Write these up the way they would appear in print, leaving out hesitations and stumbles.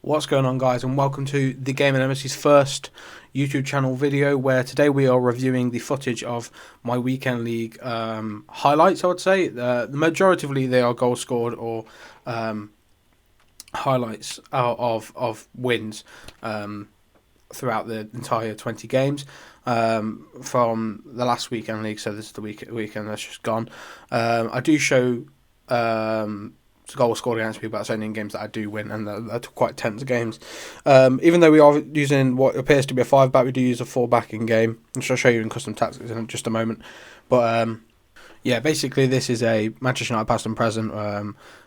What's going on, guys, and welcome to the Gaming Nemesis's first YouTube channel video, where today we are reviewing the footage of my weekend league highlights. I would say majoritively they are goals scored or highlights of wins throughout the entire 20 games from the last weekend league. So this is the weekend that's just gone. I do show goals scored against people. That's only in games that I do win, and they're quite tense games. Even though we are using what appears to be a 5-back, we do use a 4-back in game, which I'll show you in custom tactics in just a moment. But yeah, basically this is a Manchester United past and present.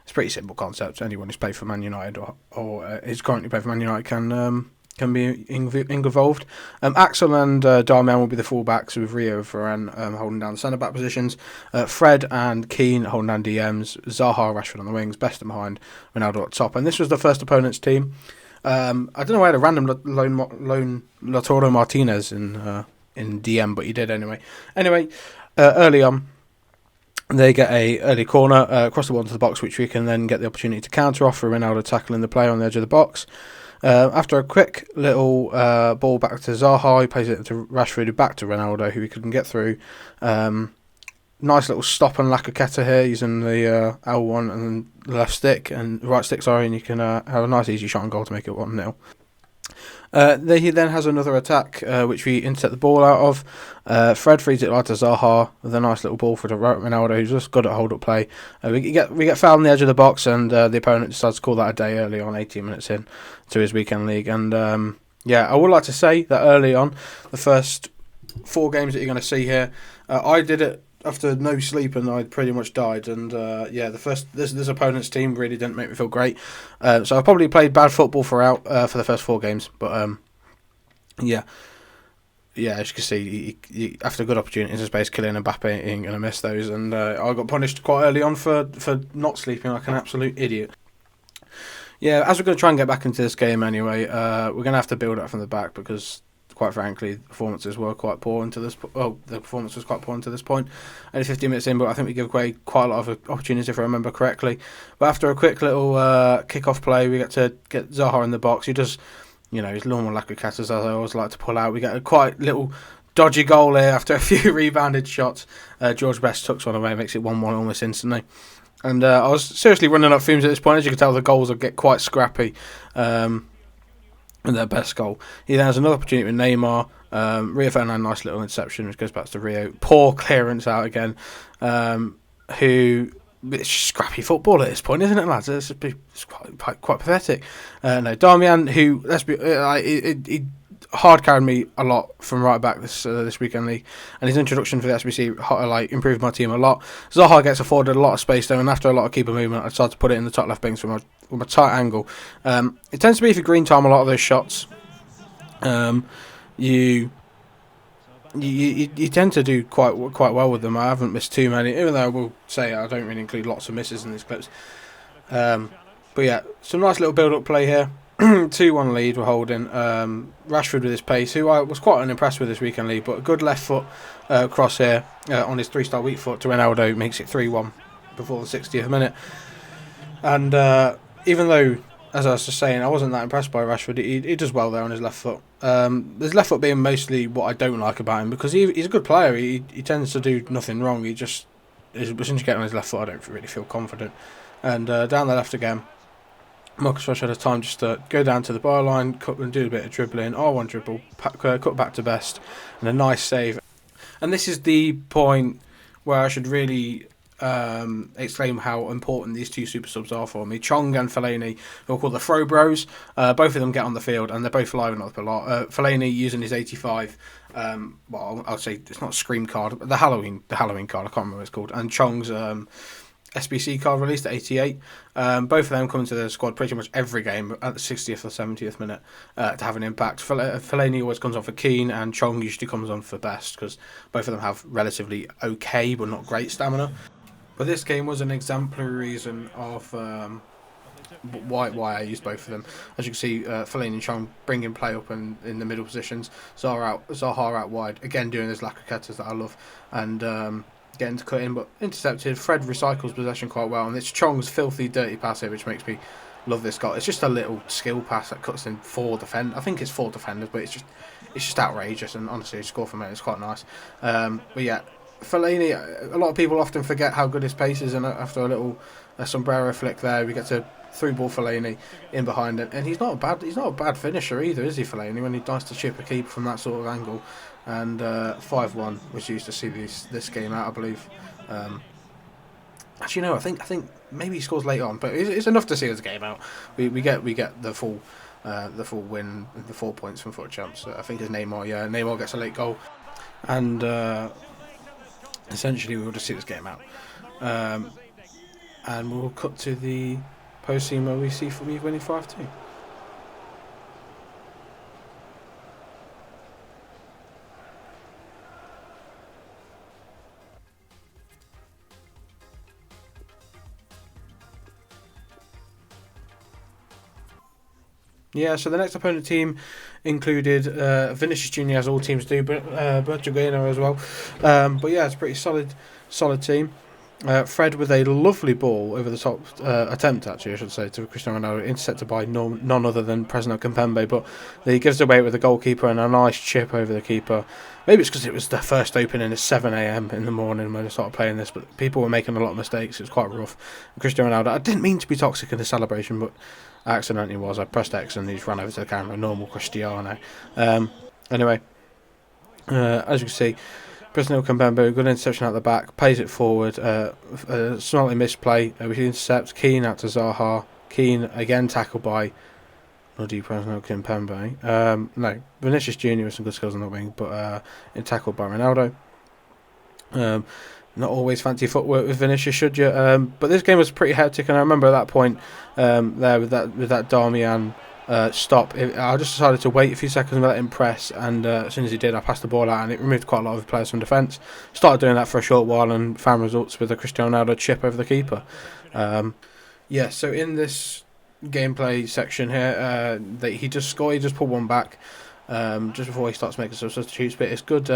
It's a pretty simple concept. Anyone who's played for Man United or is currently playing for Man United can be involved. Axel and Darmian will be the full-backs, with Rio Varane holding down the centre-back positions. Fred and Keane holding down DMs. Zaha, Rashford on the wings, best and behind, Ronaldo at top. And this was the first opponent's team. I don't know why I had a random lone Lautaro Martinez in DM, but he did anyway. Early on, they get a early corner across the wall into the box, which we can then get the opportunity to counter off for Ronaldo tackling the player on the edge of the box. After a quick little ball back to Zaha, he plays it to Rashford, back to Ronaldo, who he couldn't get through. Nice little stop on Lacazette here, using the L1 and the left stick, and right stick, sorry, and you can have a nice easy shot on goal to make it 1-0. He then has another attack, which we intercept the ball out of. Fred frees it right to Zaha with a nice little ball for Ronaldo, who's just good at hold-up play. We get fouled on the edge of the box, and the opponent decides to call that a day early on, 18 minutes in to his weekend league. And yeah, I would like to say that early on, the first 4 games that you're going to see here, I did it after no sleep, and I pretty much died. And yeah, this opponent's team really didn't make me feel great. So I probably played bad football throughout for the first 4 games. But yeah, as you can see, after good opportunities in space, Kylian Mbappe ain't gonna miss those. And I got punished quite early on for not sleeping like an absolute idiot. Yeah, as we're going to try and get back into this game anyway, we're going to have to build up from the back, because quite frankly, the performances were quite poor until this. Well, the performance was quite poor until this point. Only 15 minutes in, but I think we give away quite a lot of opportunities, if I remember correctly. But after a quick little kick-off play, we get to get Zaha in the box. He does, his normal Lacazette, as I always like to pull out. We get a quite little dodgy goal here after a few rebounded shots. George Best tucks one away, makes it 1-1 almost instantly. And I was seriously running up fumes at this point. As you can tell, the goals will get quite scrappy. And their best goal. He then has another opportunity with Neymar. Rio Ferdinand, nice little interception, which goes back to Rio. Poor clearance out again. It's scrappy football at this point, isn't it, lads? It's quite pathetic. No, Darmian, who, let's be, he hard carried me a lot from right back this weekend league, and his introduction for the SBC improved my team a lot. Zaha gets afforded a lot of space though, and after a lot of keeper movement, I decided to put it in the top left wings from a tight angle. It tends to be for green time a lot of those shots. You tend to do quite well with them. I haven't missed too many, even though I will say I don't really include lots of misses in these clips. But yeah, some nice little build-up play here. 2-1 lead we're holding. Rashford with his pace, who I was quite unimpressed with this weekend league, but a good left foot cross here on his 3-star weak foot to Ronaldo makes it 3-1 before the 60th minute. And even though, as I was just saying, I wasn't that impressed by Rashford, he does well there on his left foot. His left foot being mostly what I don't like about him, because he's a good player. He tends to do nothing wrong. He just, as soon as you get on his left foot, I don't really feel confident. And down the left again, Marcus Rashford had time just to go down to the byline, cut and do a bit of dribbling. R1 dribble, cut back to Best, and a nice save. And this is the point where I should really exclaim how important these 2 super subs are for me. Chong and Fellaini, who are called the Throw Bros. Both of them get on the field, and they're both livening up a lot. Fellaini using his 85. Well, I'll say it's not a Scream card, but the Halloween card. I can't remember what it's called. And Chong's SBC card released at 88. Both of them come into the squad pretty much every game at the 60th or 70th minute to have an impact. Fellaini always comes on for Keane, and Chong usually comes on for Best, because both of them have relatively okay but not great stamina. But this game was an exemplary reason of why I used both of them. As you can see, Fellaini and Chong bringing play up in the middle positions. Zaha out wide, again doing his Lacazette that I love, and getting to cut in, but intercepted. Fred recycles possession quite well, and it's Chong's filthy, dirty pass here, which makes me Love this goal. It's just a little skill pass that cuts in 4 defend. I think it's 4 defenders, but it's just outrageous. And honestly, score from it. It's quite nice. But yeah, Fellaini. A lot of people often forget how good his pace is, and after a little sombrero flick there, we get to through ball Fellaini in behind it, and he's not a bad finisher either, is he, Fellaini? When he dies to chip a keeper from that sort of angle, and 5-1 was used to see this game out, I believe. Actually, no, I think maybe he scores late on, but it's enough to see this game out. We get the full win, the 4 points from FUT Champs. I think it's Neymar. Yeah, Neymar gets a late goal, and essentially we'll just see this game out, and we'll cut to the post scene where we see for me winning 5-2. Yeah, so the next opponent team included Vinicius Junior, as all teams do, but Bertugueno as well. But yeah, it's a pretty solid team. Fred with a lovely ball over the top attempt, actually I should say, to Cristiano Ronaldo, intercepted by none other than Presnel Kimpembe, but he gives it away with the goalkeeper and a nice chip over the keeper. Maybe it's because it was the first opening at 7 a.m. in the morning when I started playing this, but people were making a lot of mistakes. It was quite rough. And Cristiano Ronaldo, I didn't mean to be toxic in the celebration, but I accidentally was. I pressed X and he just ran over to the camera, normal Cristiano. Anyway, as you can see, Presnel Kimpembe, good interception out the back, pays it forward, slightly misplay, we intercept, Keane out to Zaha, Keane again tackled by bloody Presnel Kimpembe. No, Vinicius Junior with some good skills on the wing, but tackled by Ronaldo. Not always fancy footwork with Vinicius, should you? But this game was pretty hectic, and I remember at that point there with that Darmian stop. I just decided to wait a few seconds and let him press, and as soon as he did, I passed the ball out, and it removed quite a lot of players from defence. Started doing that for a short while, and found results with a Cristiano Ronaldo chip over the keeper. Yeah, so in this gameplay section here, he just pulled one back just before he starts making some substitutes. But it's good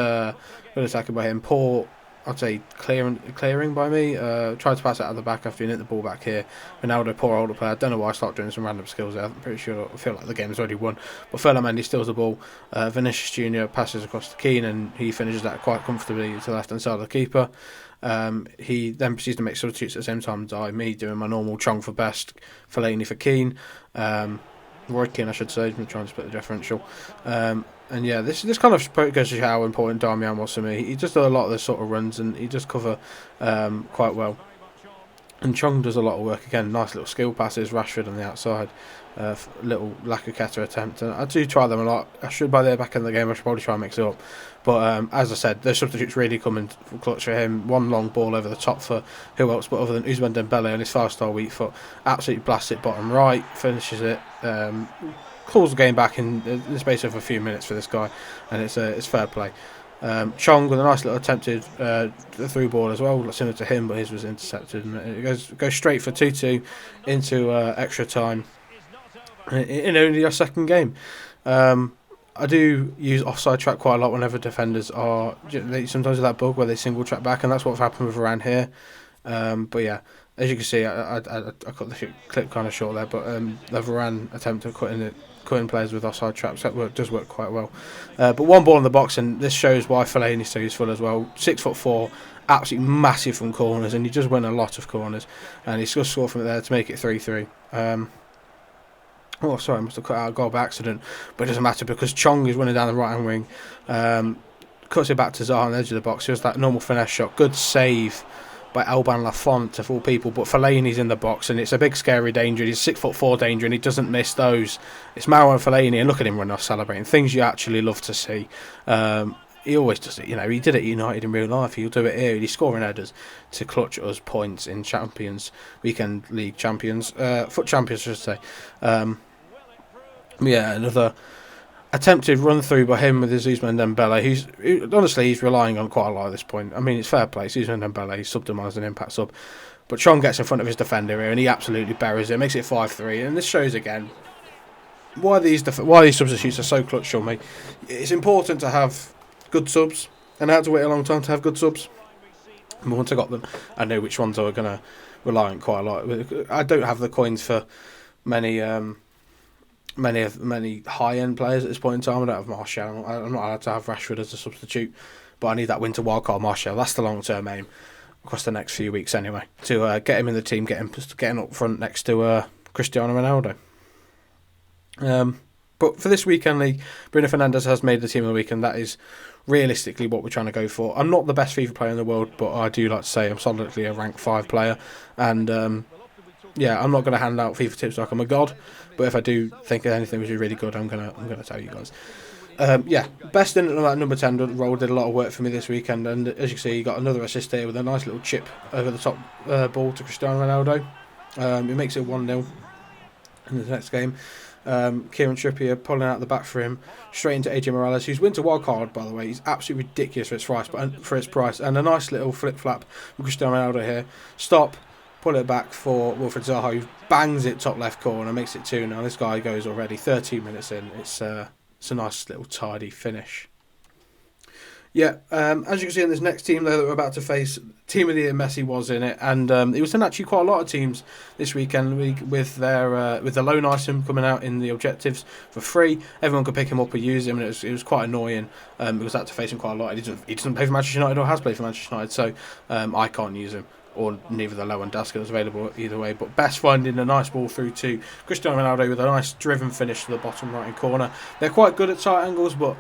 attacking by him. Poor, I'd say clearing by me. Tried to pass it out of the back after he hit the ball back here. Ronaldo, poor older player. I don't know why I started doing some random skills there. I'm pretty sure I feel like the game is already won. But Ferland steals the ball. Vinicius Junior passes across to Keane, and he finishes that quite comfortably to the left hand side of the keeper. He then proceeds to make substitutes at the same time as me doing my normal Chong for best, Fellaini for Keane. Roy Keane, I should say. I'm trying to split the differential. And yeah, this kind of goes to show how important Darmian was to me. He just does a lot of the sort of runs, and he does cover quite well. And Chong does a lot of work again. Nice little skill passes. Rashford on the outside. Little Lacuketa attempt. And I do try them a lot. I should, by the back end of the game, I should probably try and mix it up. But as I said, the substitutes really come in clutch for him. One long ball over the top for who else but other than Ousmane Dembele on his 5-star weak foot. Absolutely blasts it bottom right. Finishes it. Calls the game back in the space of a few minutes for this guy, and it's fair play. Chong with a nice little attempted through ball as well, similar to him, but his was intercepted, and it goes straight for 2-2 into extra time in only our second game. I do use offside track quite a lot whenever defenders are sometimes with that bug where they single track back, and that's what's happened with around here. But yeah, as you can see, I cut the clip kind of short there, but the Varane attempt of cutting players with offside traps does work quite well. But one ball in the box, and this shows why Fellaini is so useful as well. 6'4", absolutely massive from corners, and he just win a lot of corners, and he's just scored from it there to make it 3-3. Oh, sorry, I must have cut out a goal by accident, but it doesn't matter because Chong is running down the right hand wing, cuts it back to Zaha on the edge of the box. Just that normal finesse shot, good save by Alban Lafont of all people, but Fellaini's in the box, and it's a big scary danger. He's 6'4" danger, and he doesn't miss those. It's Marouane Fellaini, and look at him run off celebrating. Things you actually love to see. He always does it. He did it at United in real life. He'll do it here. He's scoring headers to clutch us points in Champions, Weekend League Champions, FUT Champions, I should say. Yeah, another attempted run through by him with his Ousmane Dembele, honestly he's relying on quite a lot at this point. I mean, it's fair play. It's Ousmane Dembele. He's subbed him as an impact sub, but Chong gets in front of his defender here and he absolutely buries it. Makes it 5-3, and this shows again why these substitutes are so clutch for me. It's important to have good subs, and I had to wait a long time to have good subs. And once I got them, I know which ones I were going to rely on quite a lot. I don't have the coins for many high end players at this point in time. I don't have Martial. I'm not allowed to have Rashford as a substitute, but I need that winter wildcard Martial. That's the long term aim across the next few weeks anyway, to get him in the team, getting up front next to Cristiano Ronaldo. But for this weekend league, Bruno Fernandes has made the team of the week, and that is realistically what we're trying to go for. I'm not the best FIFA player in the world, but I do like to say I'm solidly a rank 5 player, and I'm not going to hand out FIFA tips like I'm a god, but if I do think anything was really good, I'm gonna tell you guys. Best in at number 10 role did a lot of work for me this weekend, and as you can see, he got another assist here with a nice little chip over the top ball to Cristiano Ronaldo. It makes it 1-0 in the next game. Kieran Trippier pulling out the back for him, straight into AJ Morales, who's winter wildcard, by the way. He's absolutely ridiculous for its price, and a nice little flip flap with Cristiano Ronaldo here. Stop, pull it back for Wilfried Zaha, who bangs it top left corner, makes it 2-0. This guy goes already 13 minutes in. It's a nice little tidy finish. As you can see in this next team though that we're about to face, Team of the Year Messi was in it, and it was in actually quite a lot of teams this weekend with the loan item coming out in the objectives for free. Everyone could pick him up or use him, and it was quite annoying because I had to face him quite a lot. He doesn't play for Manchester United or has played for Manchester United, so I can't use him, or neither the low and Daska was available either way. But best finding a nice ball through to Cristiano Ronaldo with a nice driven finish to the bottom right hand corner. They're quite good at tight angles, but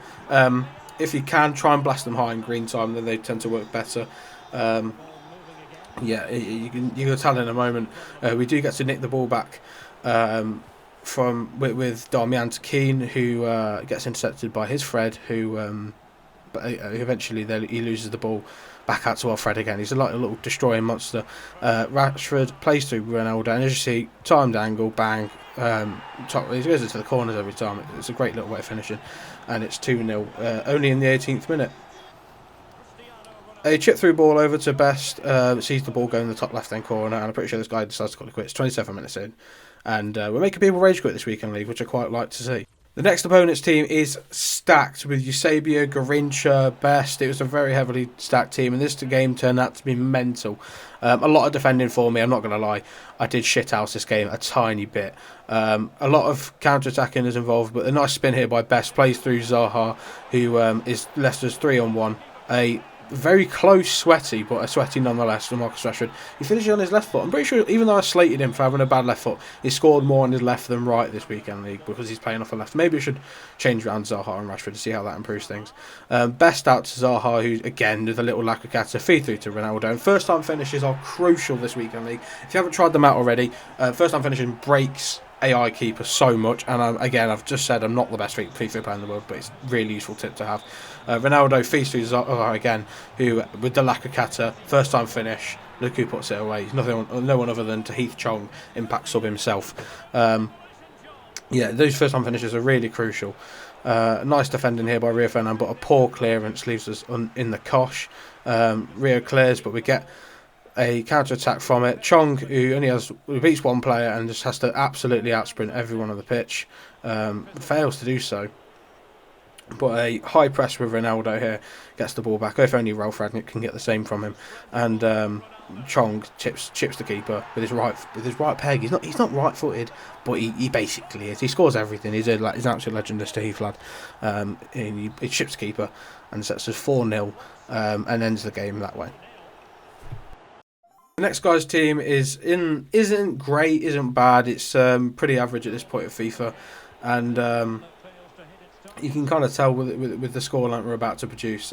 if you can try and blast them high in green time, then they tend to work better. You can tell in a moment. We do get to nick the ball back with Darmian to Keane, who gets intercepted by his Fred, who but eventually he loses the ball back out to our Fred again. He's a little destroying monster. Rashford plays through Ronaldo, and as you see, timed angle, bang. He goes into the corners every time. It's a great little way of finishing, and it's 2-0 only in the 18th minute. A chip through ball over to Best, sees the ball go in the top left hand corner, and I'm pretty sure this guy decides to call it quits. 27 minutes in, and we're making people rage quit this weekend league, which I quite like to see. The next opponent's team is stacked with Eusebio, Garincha, Best. It was a very heavily stacked team, and this game turned out to be mental. A lot of defending for me, I'm not going to lie. I did shithouse this game a tiny bit. A lot of counter-attacking is involved, but a nice spin here by Best. Plays through Zaha, who is Leicester's 3-on-1. A very close sweaty, but a sweaty nonetheless for Marcus Rashford. He finishes on his left foot. I'm pretty sure, even though I slated him for having a bad left foot, he scored more on his left than right this weekend league because he's playing off the left. Maybe I should change around Zaha and Rashford to see how that improves things. Best out to Zaha, who again with a little lack of Lacacata, feed through to Ronaldo. And first time finishes are crucial this weekend league. If you haven't tried them out already, first time finishing breaks AI keeper so much, and I've just said I'm not the best FIFA player in the world, but it's a really useful tip to have. Ronaldo feeds through Zaha again, who with the Lacacata, first time finish, look who puts it away. He's no one other than Tahith Chong, impact sub himself. Those first time finishes are really crucial. Nice defending here by Rio Ferdinand, but a poor clearance leaves us in the cosh. Rio clears, but we get a counter attack from it. Chong, who beats one player and just has to absolutely outsprint everyone on the pitch, fails to do so. But a high press with Ronaldo here gets the ball back. If only Ralph Ragnick can get the same from him. And Chong chips the keeper with his right peg. He's not right footed, but he basically is. He scores everything. He's an absolute legend, this Tahith lad. He chips the keeper and sets us 4-0 and ends the game that way. The next guy's team isn't great, isn't bad. It's pretty average at this point of FIFA, and you can kind of tell with the scoreline we're about to produce.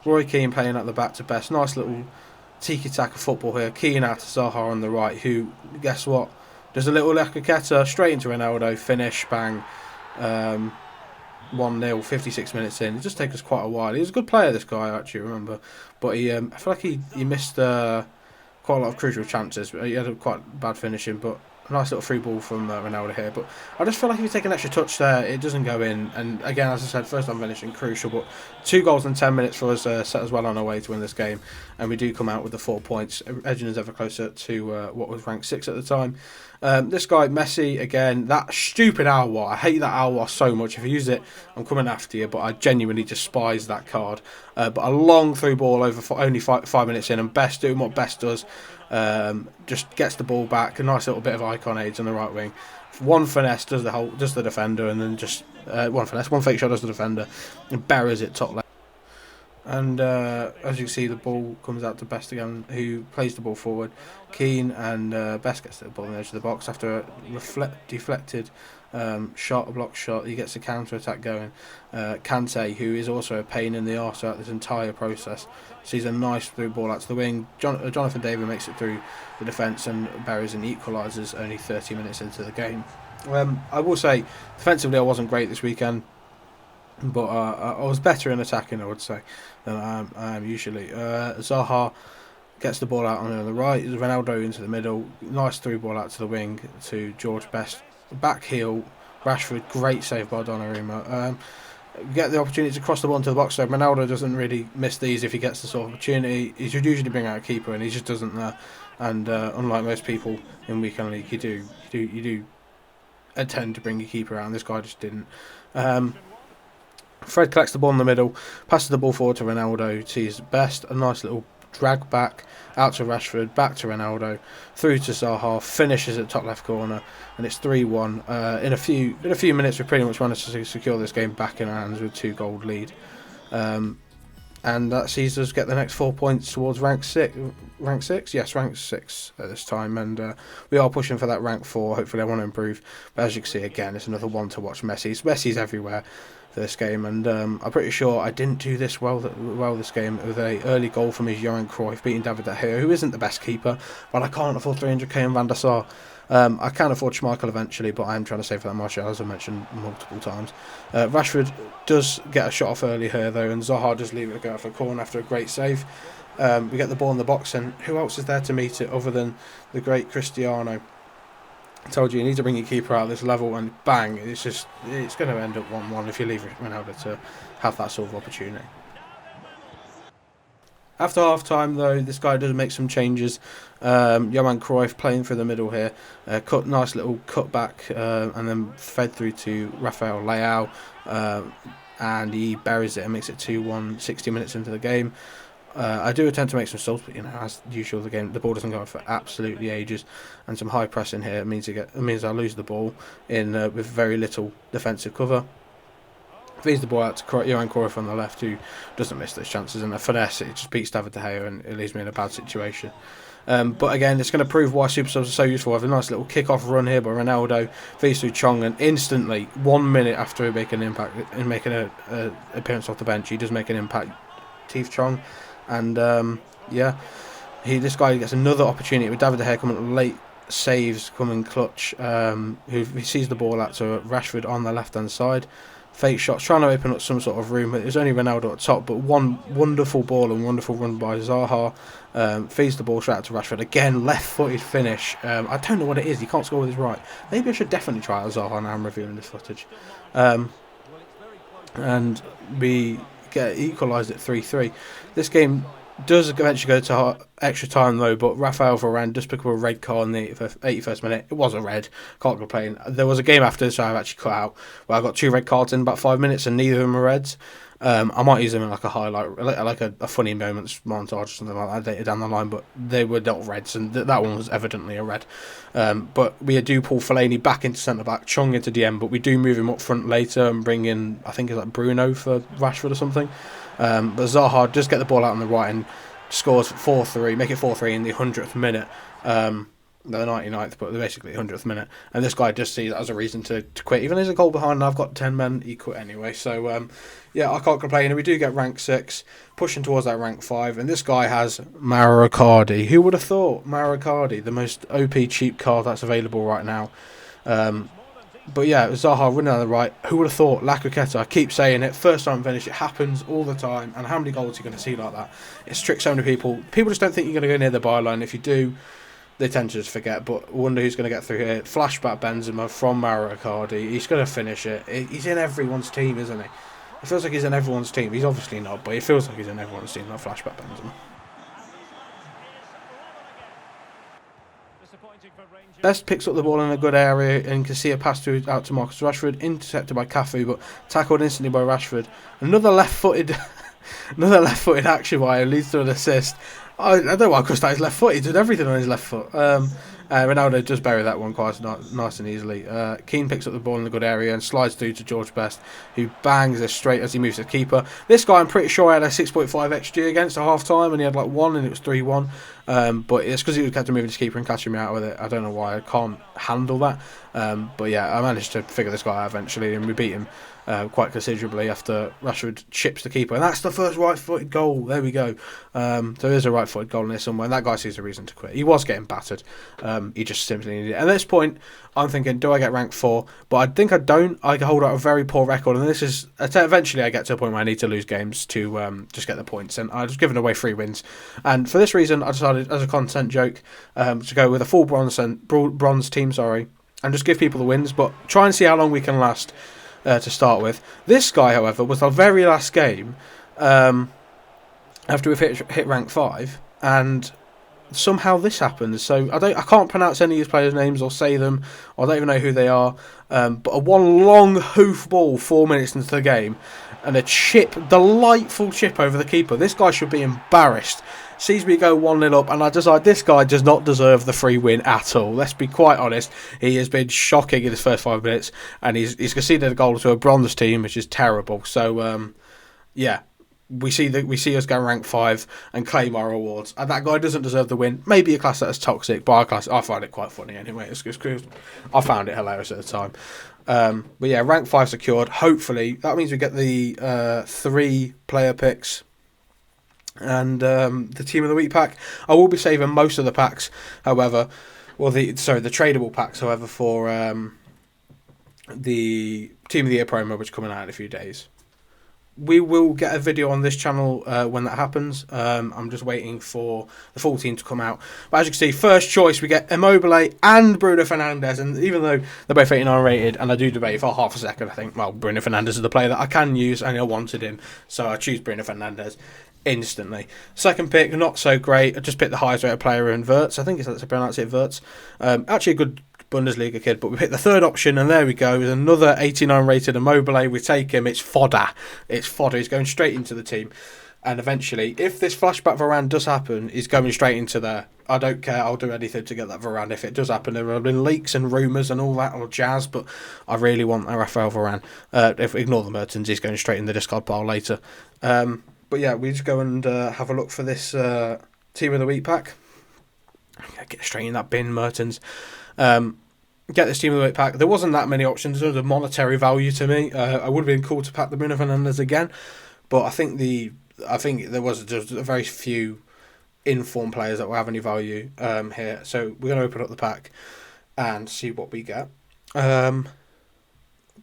Roy Keane playing at the back to Best. Nice little tiki-taka football here. Keane out to Zaha on the right, who, guess what? Does a little Lacacata straight into Ronaldo, finish, bang. 1-0, 56 minutes in. It just takes us quite a while. He's a good player, this guy, I actually remember. But I feel like he missed quite a lot of crucial chances. He had a quite bad finishing, but a nice little free ball from Ronaldo here. But I just feel like if you take an extra touch there, it doesn't go in. And again, as I said, first time finishing, crucial. But 2 goals in 10 minutes for us set us well on our way to win this game. And we do come out with the 4 points, edging us ever closer to what was ranked 6 at the time. This guy, Messi, again, that stupid Alwa. I hate that Alwa so much. If you use it, I'm coming after you, but I genuinely despise that card. But a long through ball over only 5 minutes in, and Best doing what Best does. Just gets the ball back, a nice little bit of icon aids on the right wing. One finesse does the defender, and then just one finesse, one fake shot does the defender, and buries it top left. And as you can see, the ball comes out to Best again, who plays the ball forward. Keane and Best gets the ball on the edge of the box after a deflected shot, a block shot. He gets a counter attack going. Kante, who is also a pain in the arse throughout this entire process, sees a nice through ball out to the wing. Jonathan David makes it through the defence and buries and equalises only 30 minutes into the game. I will say, defensively, I wasn't great this weekend, but I was better in attacking, I would say, than I am usually. Zaha gets the ball out on the right, Ronaldo into the middle, nice through ball out to the wing to George Best, back heel, Rashford, great save by Donnarumma. Get the opportunity to cross the ball into the box, so Ronaldo doesn't really miss these if he gets the sort of opportunity. He should usually bring out a keeper, and he just doesn't there. And unlike most people in weekend league, you do intend to bring your keeper out, and this guy just didn't. Fred collects the ball in the middle, passes the ball forward to Ronaldo, sees Best, a nice little drag back, out to Rashford, back to Ronaldo, through to Zaha, finishes at top left corner, and it's 3-1. In a few minutes, we pretty much managed to secure this game back in our hands with 2-goal lead. And that sees us get the next 4 points towards rank 6. Rank 6? Yes, rank 6 at this time. And we are pushing for that rank 4. Hopefully I want to improve. But as you can see, again, it's another one to watch. Messi's everywhere for this game. And I'm pretty sure I didn't do this well this game with a early goal from his Johan Cruyff, beating David De Gea, who isn't the best keeper. But I can't afford 300k in Van der Sar. I can afford Schmeichel eventually, but I am trying to save for that Martial, as I mentioned multiple times. Rashford does get a shot off early here, though, and Zaha does leave it to go out for a corner after a great save. We get the ball in the box, and who else is there to meet it other than the great Cristiano? I told you need to bring your keeper out at this level, and bang, it's going to end up 1-1 if you leave Ronaldo to have that sort of opportunity. After half-time, though, this guy does make some changes. Johan Cruyff playing through the middle here. Nice little cut back, and then fed through to Rafael Leao. And he buries it and makes it 2-1, 60 minutes into the game. I do attempt to make some subs, but as usual, the ball doesn't go on for absolutely ages, and some high pressing here means I lose the ball in with very little defensive cover. Feeds the ball out to Johan Cruyff on the left, who doesn't miss those chances, and a finesse, it just beats David De Gea and it leaves me in a bad situation. But again, it's going to prove why super subs are so useful. I have a nice little kick-off run here by Ronaldo, feeds through Chong, and instantly, 1 minute after making an impact in making an appearance off the bench, he does make an impact, Teeth Chong, and this guy gets another opportunity with David De Gea coming late, saves coming clutch, who he sees the ball out to Rashford on the left-hand side. Fake shots, trying to open up some sort of room. It was only Ronaldo at top, but one wonderful ball and wonderful run by Zaha. Feeds the ball straight out to Rashford. Again, left-footed finish. I don't know what it is. He can't score with his right. Maybe I should definitely try out Zaha now I'm reviewing this footage. And we get equalised at 3-3. This game does eventually go to extra time, though, but Rafael Varane does pick up a red card in the 81st minute. It was a red, can't complain. There was a game after this I've actually cut out where I got 2 red cards in about 5 minutes and neither of them were reds. I might use them in like a highlight, like a funny moments montage or something like that later down the line, but they were not reds, and that one was evidently a red. But we do pull Fellaini back into centre back, Chong into DM, but we do move him up front later and bring in, I think it's like Bruno for Rashford or something. But Zaha does get the ball out on the right and scores 4-3, make it 4-3 in the 100th minute. The 99th, but basically 100th minute. And this guy just sees that as a reason to quit. Even though he's a goal behind and I've got 10 men, he quit anyway. So, I can't complain. And we do get rank 6, pushing towards that rank 5. And this guy has Mauro Icardi. Who would have thought? Mauro Icardi, the most OP cheap card that's available right now. But yeah, Zaha running on the right. Who would have thought? Lacroqueta, I keep saying it. First time finish, it happens all the time. And how many goals are you going to see like that? It's tricked so many people. People just don't think you're going to go near the byline. If you do, they tend to just forget. But I wonder who's going to get through here. Flashback Benzema from Mauro Icardi. He's going to finish it. He's in everyone's team, isn't he? It feels like he's in everyone's team. He's obviously not, but it feels like he's in everyone's team, not Flashback Benzema. Best picks up the ball in a good area and can see a pass out to Marcus Rashford, intercepted by Cafu, but tackled instantly by Rashford. Another left-footed Another left-footed action by him leads to an assist. I don't know why Costa is left foot. He did everything on his left foot. Ronaldo does bury that one quite nice and easily. Keane picks up the ball in a good area and slides through to George Best, who bangs it straight as he moves to the keeper. This guy, I'm pretty sure, had a 6.5 XG against at half time, and he had like 1, and it was 3-1. But it's because he kept moving his keeper and catching me out with it. I don't know why. I can't handle that. But yeah, I managed to figure this guy out eventually, and we beat him quite considerably after Rashford chips the keeper. And that's the first right-footed goal. There we go. There is a right-footed goal in there somewhere, and that guy sees a reason to quit. He was getting battered. He just simply needed it. And at this point, I'm thinking, do I get rank 4? But I think I don't. I hold out a very poor record, and this is eventually I get to a point where I need to lose games to just get the points. And I was giving away 3 wins. And for this reason, I decided, as a content joke, to go with a full bronze team, and just give people the wins, but try and see how long we can last to start with. This guy, however, was the very last game after we've hit rank 5, and somehow this happens. So I can't pronounce any of these players' names or say them, or I don't even know who they are. But a one long hoof ball 4 minutes into the game, and a delightful chip over the keeper. This guy should be embarrassed. Sees me go 1-0 up, and I decide this guy does not deserve the free win at all. Let's be quite honest. He has been shocking in his first 5 minutes, and he's conceded a goal to a bronze team, which is terrible. So, yeah, we see us go rank 5 and claim our rewards. And that guy doesn't deserve the win. Maybe a class that is toxic, but I find it quite funny anyway. It's I found it hilarious at the time. But yeah, rank 5 secured. Hopefully, that means we get the 3 player picks and the team of the week pack. I will be saving most of the packs, however, the tradable packs, however, for the team of the year promo, which is coming out in a few days. We will get a video on this channel when that happens. I'm just waiting for the full team to come out. But as you can see, first choice, we get Immobile and Bruno Fernandes. And even though they're both 89 rated, and I do debate for half a second, I think, well, Bruno Fernandes is the player that I can use, and I wanted him. So I choose Bruno Fernandes instantly. Second pick, not so great. I just picked the highest rated player in Wirtz. I think that's how pronounce it, Wirtz. Actually a good Bundesliga kid, but we picked the third option, and there we go. With another 89 rated Immobile. We take him. It's fodder. He's going straight into the team. And eventually, if this flashback Varane does happen, he's going straight into there. I don't care. I'll do anything to get that Varane. If it does happen, there have been leaks and rumours and all that or jazz, but I really want a Raphael Varane. Ignore the Mertens. He's going straight in the discard pile later. But yeah, we just go and have a look for this team of the week pack. Get straight in that bin, Mertens. Get this team of the week pack. There wasn't that many options in terms of monetary value to me. I would have been cool to pack the Bruno Fernandes again, but I think there was just a very few informed players that will have any value here. So we're going to open up the pack and see what we get. Bruno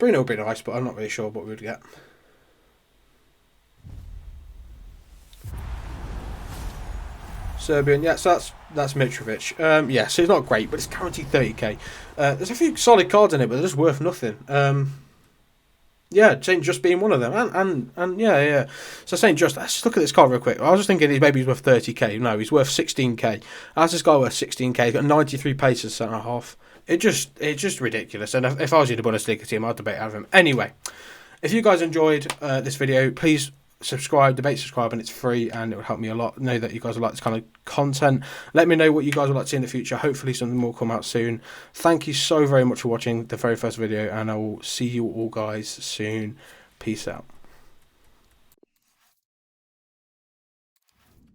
would be nice, but I'm not really sure what we would get. Serbian, yeah, so that's Mitrovic. Yeah, so it's not great, but it's guaranteed 30k. There's a few solid cards in it, but they're just worth nothing. Yeah, St. Just being one of them, and yeah. So St. Just, let's just look at this card real quick. I was just thinking he's worth 30k. No, he's worth 16k. How's this guy worth 16k? He's got 93 pace as centre half. It's just ridiculous. And if I was in the Bundesliga team, I'd debate having him. Anyway, if you guys enjoyed this video, please subscribe, and it's free, and it would help me a lot. Know that you guys would like this kind of content. Let me know what you guys would like to see in the future. Hopefully something more will come out soon. Thank you so very much for watching the very first video, and I will see you all guys soon. Peace out.